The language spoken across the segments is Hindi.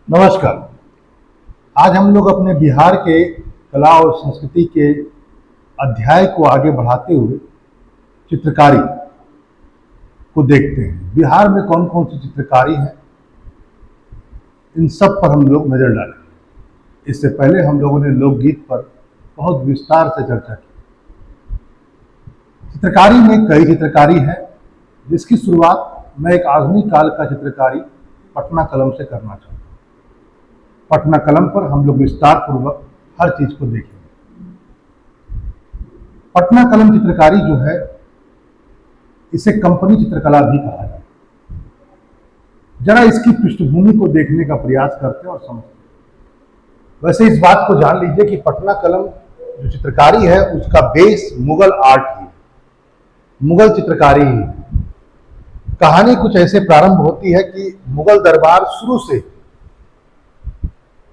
नमस्कार। आज हम लोग अपने बिहार के कला और संस्कृति के अध्याय को आगे बढ़ाते हुए चित्रकारी को देखते हैं। बिहार में कौन कौन सी चित्रकारी है, इन सब पर हम लोग नजर डालेंगे। इससे पहले हम लोगों ने लोकगीत पर बहुत विस्तार से चर्चा की। चित्रकारी में कई चित्रकारी है, जिसकी शुरुआत मैं एक आधुनिक काल का चित्रकारी पटना कलम से करना चाहूँगा। पटना कलम पर हम लोग विस्तार पूर्वक हर चीज को देखेंगे। पटना कलम चित्रकारी जो है, इसे कंपनी चित्रकला भी कहा जाता है। जरा इसकी पृष्ठभूमि को देखने का प्रयास करते हैं और समझते हैं। वैसे इस बात को जान लीजिए कि पटना कलम जो चित्रकारी है, उसका बेस मुगल आर्ट ही, मुगल चित्रकारी ही। कहानी कुछ ऐसे प्रारंभ होती है कि मुगल दरबार शुरू से,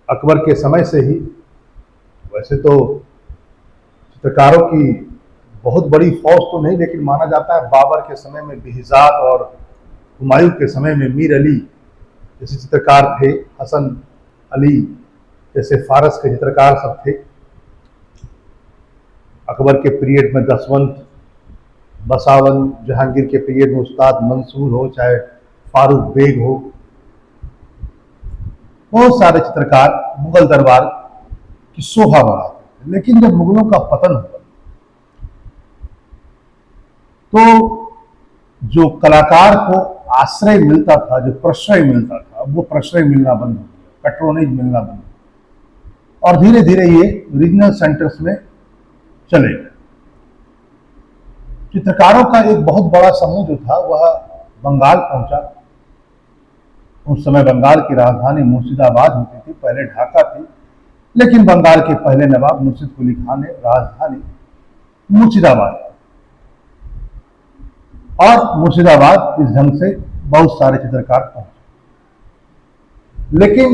अकबर के समय से ही, वैसे तो चित्रकारों की बहुत बड़ी फौज तो नहीं, लेकिन माना जाता है बाबर के समय में बिहिजात और हुमायूं के समय में मीर अली जैसे चित्रकार थे, हसन अली जैसे फारस के चित्रकार सब थे। अकबर के पीरियड में दसवंत, बसावन, जहांगीर के पीरियड में उस्ताद मंसूर हो, चाहे फारूक बेग हो, बहुत सारे चित्रकार मुगल दरबार की शोभा बढ़ाते थे। लेकिन जब मुगलों का पतन हुआ तो जो कलाकार को आश्रय मिलता था, जो प्रश्रय मिलता था, वो प्रश्रय मिलना बंद हो गया, पैट्रोनेज मिलना बंद हो गया, और धीरे धीरे ये रीजनल सेंटर्स में चले गए। चित्रकारों का एक बहुत बड़ा समूह जो था वह बंगाल पहुंचा। उस समय बंगाल की राजधानी मुर्शिदाबाद होती थी, पहले ढाका थी, लेकिन बंगाल के पहले नवाब मुर्शिद कुली खान ने राजधानी मुर्शिदाबाद, और मुर्शिदाबाद इस ढंग से बहुत सारे चित्रकार पहुंचे। लेकिन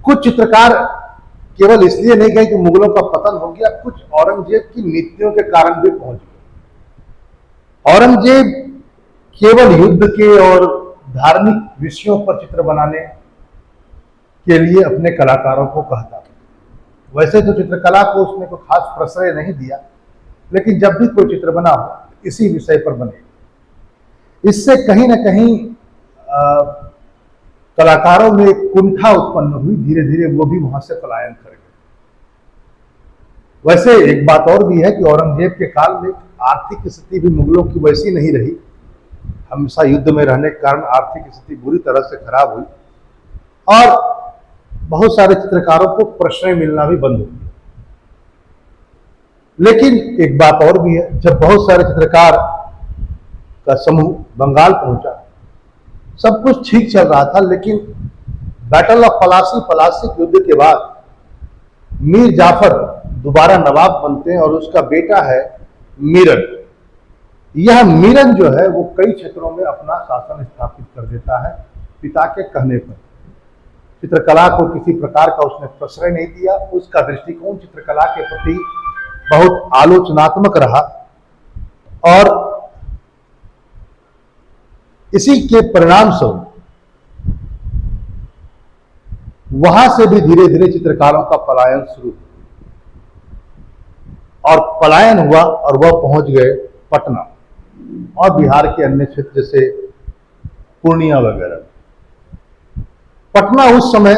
कुछ चित्रकार केवल इसलिए नहीं गए कि मुगलों का पतन हो गया, कुछ औरंगजेब की नीतियों के कारण भी पहुंच गए। औरंगजेब केवल युद्ध के और धार्मिक विषयों पर चित्र बनाने के लिए अपने कलाकारों को कहता। वैसे तो चित्रकला को उसने कोई खास प्रश्रय नहीं दिया, लेकिन जब भी कोई चित्र बना हो इसी विषय पर बने। इससे कहीं ना कहीं कलाकारों में एक कुंठा उत्पन्न हुई, धीरे धीरे वो भी वहां से पलायन कर गए। वैसे एक बात और भी है कि औरंगजेब के काल में आर्थिक स्थिति भी मुगलों की वैसी नहीं रही। हमेशा युद्ध में रहने के कारण आर्थिक स्थिति बुरी तरह से खराब हुई, और बहुत सारे चित्रकारों को प्रश्रय मिलना भी बंद हो गया। लेकिन एक बात और भी है, जब बहुत सारे चित्रकार का समूह बंगाल पहुंचा, सब कुछ ठीक चल रहा था, लेकिन बैटल ऑफ पलासी युद्ध के बाद मीर जाफर दोबारा नवाब बनते हैं, और उसका बेटा है मीरन। यह मीरन जो है वो कई क्षेत्रों में अपना शासन स्थापित कर देता है, पिता के कहने पर। चित्रकला को किसी प्रकार का उसने प्रश्रय नहीं दिया। उसका दृष्टिकोण चित्रकला के प्रति बहुत आलोचनात्मक रहा, और इसी के परिणाम स्वरूप वहां से भी धीरे धीरे चित्रकारों का पलायन शुरू हुआ, और पलायन हुआ और वह पहुंच गए पटना और बिहार के अन्य क्षेत्र जैसे पूर्णिया वगैरह। पटना उस समय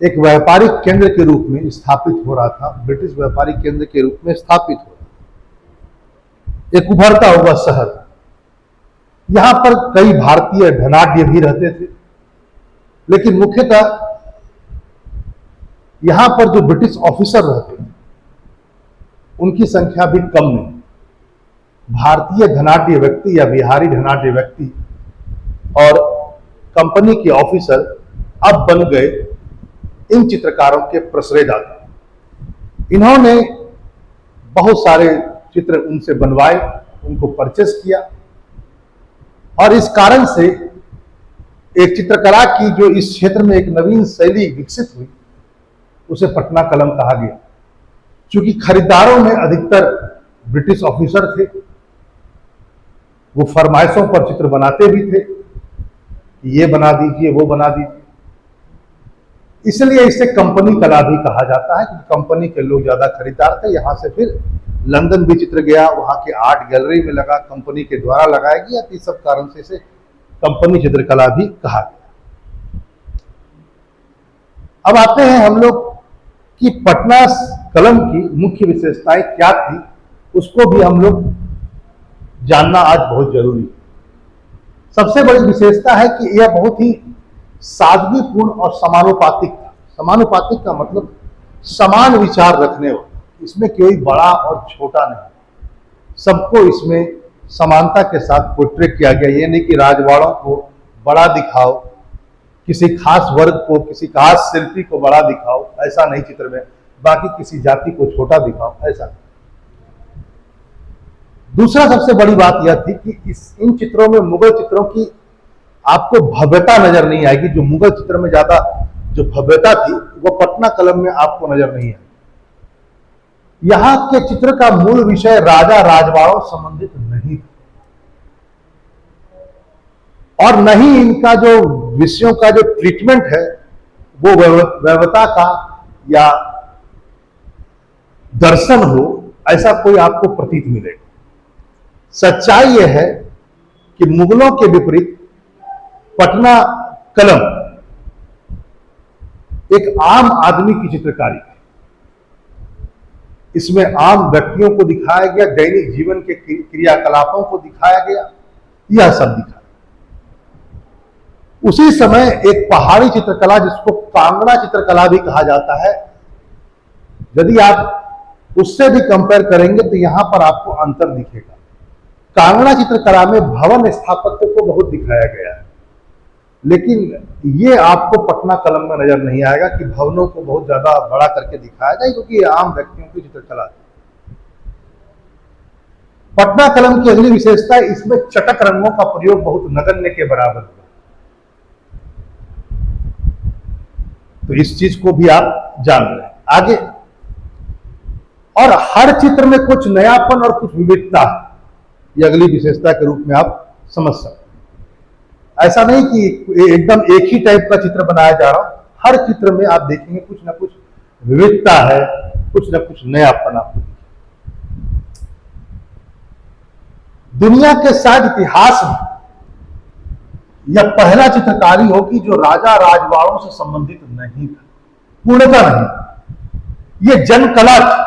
एक व्यापारिक केंद्र के रूप में स्थापित हो रहा था, ब्रिटिश व्यापारिक केंद्र के रूप में स्थापित हो रहा था, एक उभरता हुआ शहर। यहां पर कई भारतीय धनाढ्य भी रहते थे, लेकिन मुख्यतः यहां पर जो ब्रिटिश ऑफिसर रहते थे उनकी संख्या भी कम नहीं। भारतीय धनाढ्य व्यक्ति या बिहारी धनाढ्य व्यक्ति और कंपनी के ऑफिसर अब बन गए इन चित्रकारों के प्रश्रयदाता। इन्होंने बहुत सारे चित्र उनसे बनवाए, उनको परचेस किया, और इस कारण से एक चित्रकला की जो इस क्षेत्र में एक नवीन शैली विकसित हुई, उसे पटना कलम कहा गया। क्योंकि खरीदारों में अधिकतर ब्रिटिश ऑफिसर थे, वो फरमाइशों पर चित्र बनाते भी थे कि ये बना दीजिए, वो बना दीजिए। इसलिए इसे कंपनी कला भी कहा जाता है, क्योंकि कंपनी के लोग ज्यादा खरीदार थे। यहां से फिर लंदन भी चित्र गया, वहां के आर्ट गैलरी में लगा, कंपनी के द्वारा लगाया गया। तो इस सब कारण से इसे कंपनी चित्रकला भी कहा गया। अब आते हैं हम लोग कि पटना कलम की मुख्य विशेषताएं क्या थी, उसको भी हम लोग जानना आज बहुत जरूरी है। सबसे बड़ी विशेषता है कि यह बहुत ही सादगीपूर्ण और समानुपातिक था। समानुपातिक का मतलब समान विचार रखने वाला, इसमें कोई बड़ा और छोटा नहीं, सबको इसमें समानता के साथ पोर्ट्रेट किया गया। ये नहीं कि राजवाड़ों को बड़ा दिखाओ, किसी खास वर्ग को, किसी खास शिल्पी को बड़ा दिखाओ, ऐसा नहीं चित्र में, बाकी किसी जाति को छोटा दिखाओ, ऐसा नहीं। दूसरा सबसे बड़ी बात यह थी कि इन चित्रों में मुगल चित्रों की आपको भव्यता नजर नहीं आएगी। जो मुगल चित्र में ज्यादा जो भव्यता थी वो पटना कलम में आपको नजर नहीं आएगी। यहां के चित्र का मूल विषय राजा राजवाड़ों संबंधित नहीं था, और न ही इनका जो विषयों का जो ट्रीटमेंट है वो वैवता का या दर्शन हो, ऐसा कोई आपको प्रतीत मिलेगा। सच्चाई यह है कि मुगलों के विपरीत पटना कलम एक आम आदमी की चित्रकारी है। इसमें आम व्यक्तियों को दिखाया गया, दैनिक जीवन के क्रियाकलापों को दिखाया गया, यह सब दिखाया। उसी समय एक पहाड़ी चित्रकला जिसको कांगड़ा चित्रकला भी कहा जाता है, यदि आप उससे भी कंपेयर करेंगे तो यहां पर आपको अंतर दिखेगा। कांगड़ा चित्रकला में भवन स्थापत्य को बहुत दिखाया गया है, लेकिन ये आपको पटना कलम में नजर नहीं आएगा कि भवनों को बहुत ज्यादा बड़ा करके दिखाया जाए, क्योंकि ये आम व्यक्तियों की चित्रकला है। पटना कलम की अगली विशेषता, इसमें चटक रंगों का प्रयोग बहुत नगण्य के बराबर हुआ। तो इस चीज को भी आप जान रहे हैं आगे। और हर चित्र में कुछ नयापन और कुछ विविधता, ये अगली विशेषता के रूप में आप समझ सकते हैं। ऐसा नहीं कि एकदम एक ही टाइप का चित्र बनाया जा रहा हो, हर चित्र में आप देखेंगे कुछ ना कुछ विविधता है, कुछ ना कुछ नयापन आपको। दुनिया के शायद इतिहास में यह पहला चित्रकारी होगी जो राजा राजवाड़ों से संबंधित नहीं था, पूर्णतः नहीं। यह जनकला थी,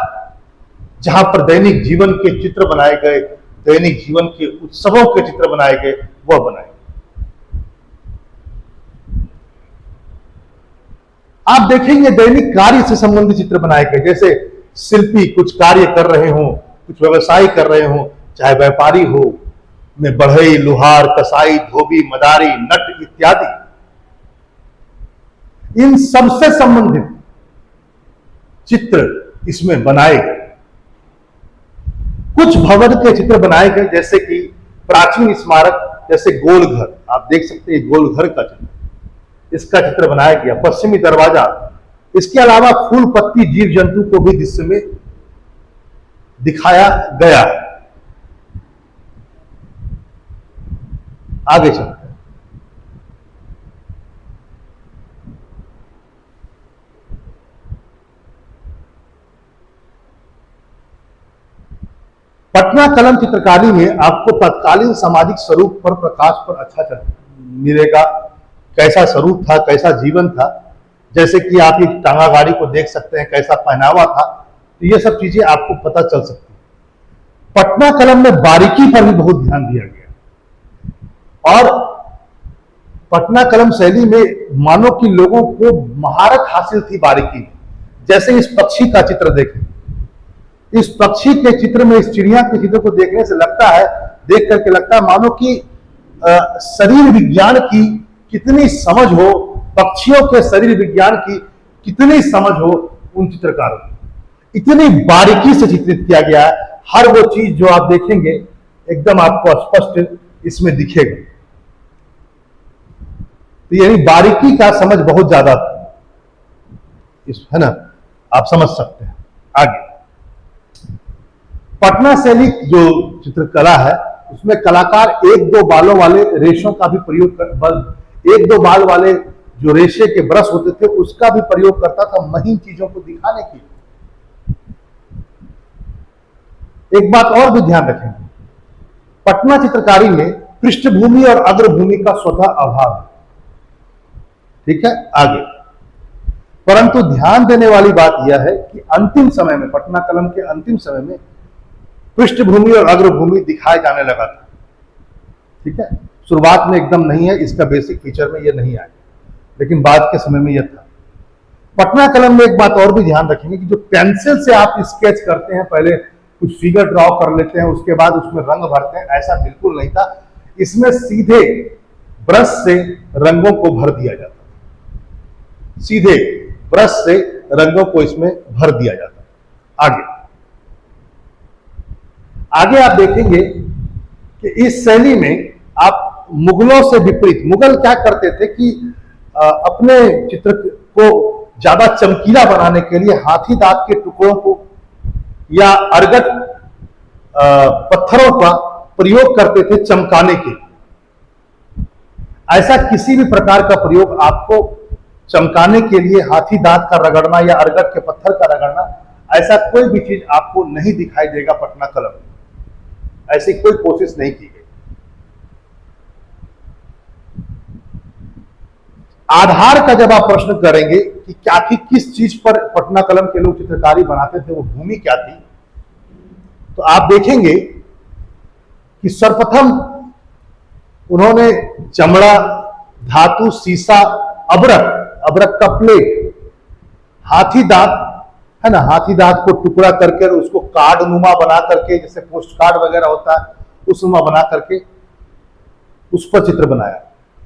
जहां पर दैनिक जीवन के चित्र बनाए गए, दैनिक जीवन के उत्सवों के चित्र बनाए गए, वह बनाए। आप देखेंगे दैनिक कार्य से संबंधित चित्र बनाए गए, जैसे शिल्पी कुछ कार्य कर रहे हों, कुछ व्यवसाय कर रहे हों, चाहे व्यापारी हो, में बढ़ई, लोहार, कसाई, धोबी, मदारी, नट इत्यादि, इन सबसे संबंधित चित्र इसमें बनाए गए। कुछ भवन के चित्र बनाए गए, जैसे कि प्राचीन स्मारक, जैसे गोलघर, आप देख सकते हैं गोलघर का चित्र, इसका चित्र बनाया गया। पश्चिमी दरवाजा, इसके अलावा फूल पत्ती, जीव जंतु को भी दृश्य में दिखाया गया। आगे चलते हैं। पटना कलम चित्रकारी में आपको तत्कालीन सामाजिक स्वरूप पर प्रकाश पर अच्छा मिलेगा। कैसा स्वरूप था, कैसा जीवन था, जैसे कि आप एक टांगा गाड़ी को देख सकते हैं, कैसा पहनावा था, तो ये सब चीजें आपको पता चल सकती है। पटना कलम में बारीकी पर भी बहुत ध्यान दिया गया, और पटना कलम शैली में मानो कि लोगों को महारत हासिल थी बारीकी में। जैसे इस पक्षी का चित्र देखें, इस पक्षी के चित्र में, इस चिड़िया के चित्र को देखने से लगता है, देख करके लगता है मानो कि शरीर विज्ञान की कितनी समझ हो, पक्षियों के शरीर विज्ञान की कितनी समझ हो उन चित्रकारों को। इतनी बारीकी से चित्रित किया गया है, हर वो चीज जो आप देखेंगे एकदम आपको स्पष्ट इसमें दिखेगा। तो यानी बारीकी का समझ बहुत ज्यादा इस, है ना, आप समझ सकते हैं। आगे पटना शैली जो चित्रकला है उसमें कलाकार एक दो बालों वाले रेशों का भी प्रयोग कर, एक दो बाल वाले जो रेशे के ब्रश होते थे उसका भी प्रयोग करता था महीन चीजों को दिखाने के लिए। एक बात और भी ध्यान रखेंगे, पटना चित्रकारी में पृष्ठभूमि और अग्रभूमि का स्वतः अभाव है। ठीक है, आगे। परंतु ध्यान देने वाली बात यह है कि अंतिम समय में, पटना कलम के अंतिम समय में पृष्ठभूमि और अग्रभूमि दिखाए जाने लगा था। ठीक है, शुरुआत में एकदम नहीं है, इसका बेसिक फीचर में यह नहीं आया, लेकिन बाद के समय में यह था। पटना कलम में एक बात और भी ध्यान रखेंगे कि जो पेंसिल से आप स्केच करते हैं, पहले कुछ फिगर ड्रॉ कर लेते हैं, उसके बाद उसमें रंग भरते हैं, ऐसा बिल्कुल नहीं था। इसमें सीधे ब्रश से रंगों को भर दिया जाता था, सीधे ब्रश से रंगों को इसमें भर दिया जाता। आगे आगे आप देखेंगे कि इस शैली में आप मुगलों से विपरीत, मुगल क्या करते थे कि अपने चित्र को ज्यादा चमकीला बनाने के लिए हाथी दांत के टुकड़ों को या अर्गट पत्थरों का प्रयोग करते थे चमकाने के लिए। ऐसा किसी भी प्रकार का प्रयोग आपको चमकाने के लिए हाथी दांत का रगड़ना या अर्गट के पत्थर का रगड़ना, ऐसा कोई भी चीज आपको नहीं दिखाई देगा पटना कलम में। ऐसी कोई कोशिश नहीं की गई। आधार का जब आप प्रश्न करेंगे कि क्या थी, किस चीज पर पटना कलम के लोग चित्रकारी बनाते थे, वो भूमि क्या थी, तो आप देखेंगे कि सर्वप्रथम उन्होंने चमड़ा, धातु, शीशा, अबरक का प्लेट, हाथी दांत है ना, हाथी दांत को टुकड़ा करके उसको कार्ड नुमा बना करके, जैसे पोस्ट कार्ड वगैरह होता है उस नुमा बना करके उस पर चित्र बनाया।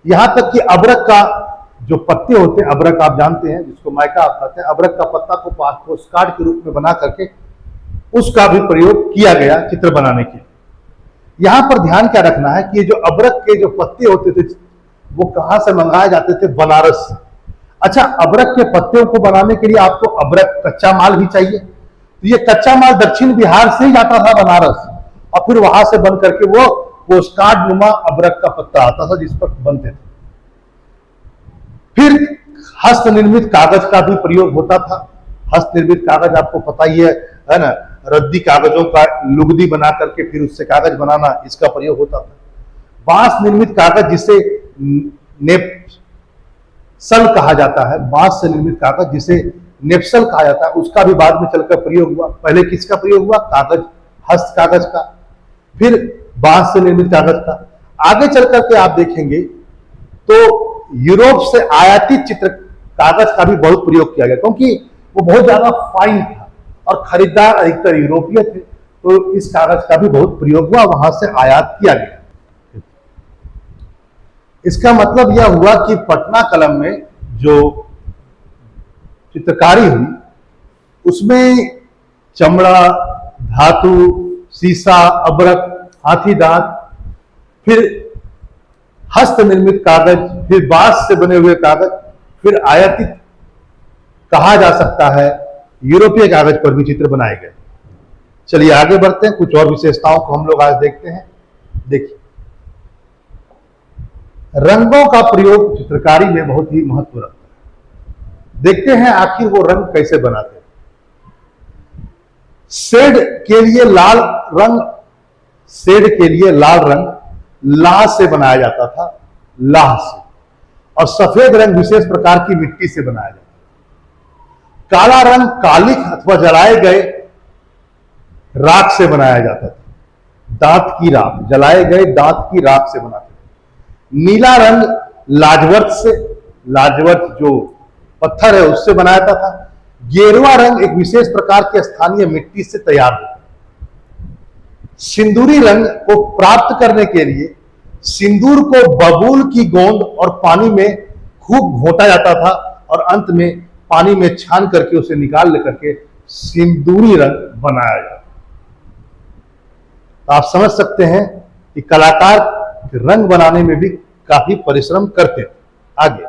यहां तक कि अबरक का जो पत्ते होते हैं, अबरक आप जानते हैं जिसको माइका आप कहते हैं, अबरक का पत्ता को पोस्ट कार्ड के रूप में बना करके उसका भी प्रयोग किया गया चित्र बनाने के लिए। यहां पर ध्यान क्या रखना है कि ये जो अबरक के जो पत्ते होते थे वो कहां से मंगाए जाते थे, बनारस से। अच्छा, अबरक के पत्तों को बनाने के लिए आपको अबरक कच्चा माल भी चाहिए, तो ये कच्चा माल दक्षिण बिहार से ही जाता था बनारस, और फिर वहां से बन करके वो पोस्टकार्ड नुमा अबरक का पत्ता आता था जिस पर बनते थे। फिर हस्त निर्मित कागज का भी प्रयोग होता था। हस्त निर्मित कागज आपको पता ही है ना, रद्दी कागजों का लुगदी बना करके फिर उससे कागज बनाना, इसका प्रयोग होता था। बांस निर्मित कागज जिसे नेप्सल कहा जाता है, बांस से निर्मित कागज जिसे नेप्सल कहा जाता है, उसका भी बाद में चलकर प्रयोग हुआ। पहले किसका प्रयोग हुआ? कागज, हस्त कागज का, फिर बांस से निर्मित कागज का। आगे चल करके आप देखेंगे तो यूरोप से आयातित चित्र कागज का भी बहुत प्रयोग किया गया, क्योंकि वो बहुत ज्यादा फाइन था और खरीदार अधिकतर यूरोपीय थे, तो इस कागज का भी बहुत प्रयोग हुआ, वहां से आयात किया गया। इसका मतलब यह हुआ कि पटना कलम में जो चित्रकारी हुई उसमें चमड़ा, धातु, शीशा, अबरक, हाथी दांत, फिर हस्त निर्मित कागज, फिर बांस से बने हुए कागज, फिर आयातित कहा जा सकता है यूरोपीय कागज पर भी चित्र बनाए गए। चलिए आगे बढ़ते हैं, कुछ और विशेषताओं को हम लोग आज देखते हैं। देखिए, रंगों का प्रयोग चित्रकारी में बहुत ही महत्व रखता है। देखते हैं आखिर वो रंग कैसे बनाते हैं। शेड के लिए लाल रंग, शेड के लिए लाल रंग लाह से बनाया जाता था, लाह से, और सफेद रंग विशेष प्रकार की मिट्टी से बनाया जाता था। काला रंग कालिख अथवा जलाए गए राख से बनाया जाता था, दांत की राख, जलाए गए दांत की राख से बनाते थे। नीला रंग लाजवर्त से, लाजवर्त जो पत्थर है उससे बनाया जाता था। गेरुआ रंग एक विशेष प्रकार की स्थानीय मिट्टी से तैयार होता। सिंदूरी रंग को प्राप्त करने के लिए सिंदूर को बबूल की गोंद और पानी में खूब घोटा जाता था और अंत में पानी में छान करके उसे निकाल लेकर के सिंदूरी रंग बनाया जाता। तो आप समझ सकते हैं कि कलाकार रंग बनाने में भी काफी परिश्रम करते थे। आगे,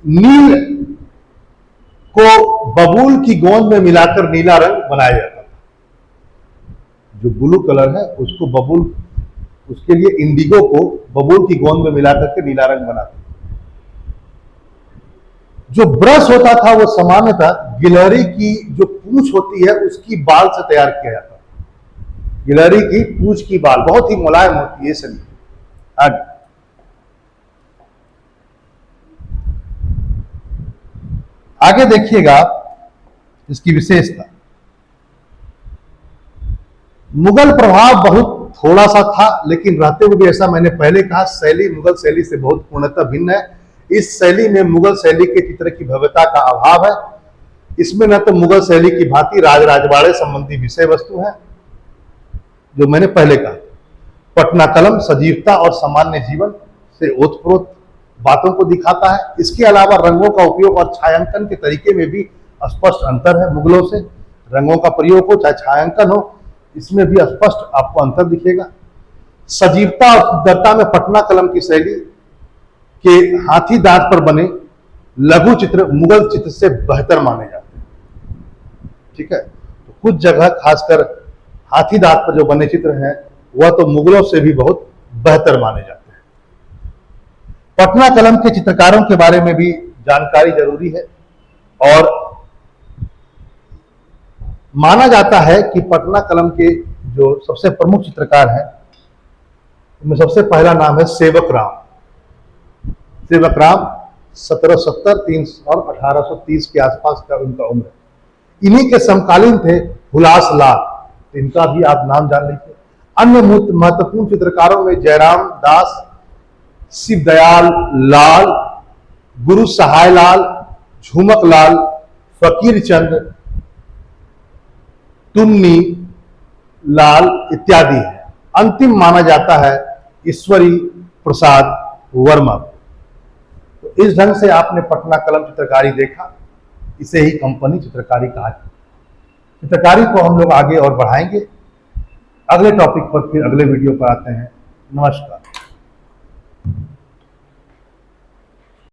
नील को बबूल की गोंद में मिलाकर नीला रंग बनाया जाता था। जो ब्लू कलर है उसको बबूल, उसके लिए इंडिगो को बबूल की गोंद में मिला करके नीला रंग बनाते। जो ब्रश होता था वो सामान्यतः गिलहरी की जो पूंछ होती है उसकी बाल से तैयार किया जाता है। गिलहरी की पूंछ की बाल बहुत ही मुलायम होती है शरीर। आगे देखिएगा इसकी विशेषता। मुगल प्रभाव बहुत थोड़ा सा था, लेकिन रहते हुए भी ऐसा मैंने पहले कहा, शैली मुगल शैली से बहुत पूर्णतः भिन्न है। इस शैली में मुगल शैली के चित्र की भव्यता का अभाव है। इसमें न तो मुगल शैली की भांति राज राजवाड़े संबंधी विषय वस्तु है, जो मैंने पहले कहा। पटना कलम सजीवता और सामान्य जीवन से ओतप्रोत बातों को दिखाता है। इसके अलावा रंगों का उपयोग और छायांकन के तरीके में भी स्पष्ट अंतर है मुगलों से। रंगों का प्रयोग हो चाहे छायांकन हो, इसमें भी स्पष्ट आपको अंतर दिखेगा। सजीवता और सुंदरता में पटना कलम की शैली के हाथी दांत पर बने लघु चित्र मुगल चित्र से बेहतर माने जाते हैं। ठीक है, तो कुछ जगह खासकर हाथी दांत पर जो बने चित्र हैं वह तो मुगलों से भी बहुत बेहतर माने जाते हैं। पटना कलम के चित्रकारों के बारे में भी जानकारी जरूरी है, और माना जाता है कि पटना कलम के जो सबसे प्रमुख चित्रकार हैं उनमें सबसे पहला नाम है सेवक राम। सेवक राम 1770 और 1830 के आसपास का उनका उम्र है। इन्हीं के समकालीन थे हुलास लाल, इनका भी आप नाम जान लीजिए। अन्य महत्वपूर्ण चित्रकारों में जयराम दास, शिवदयाल लाल, गुरु सहाय लाल, झुमक लाल, फकीर चंद, तुन्नी लाल इत्यादि है। अंतिम माना जाता है ईश्वरी प्रसाद वर्मा। तो इस ढंग से आपने पटना कलम चित्रकारी देखा, इसे ही कंपनी चित्रकारी कहा जाता है। चित्रकारी को हम लोग आगे और बढ़ाएंगे। अगले टॉपिक पर फिर अगले वीडियो पर आते हैं। नमस्कार।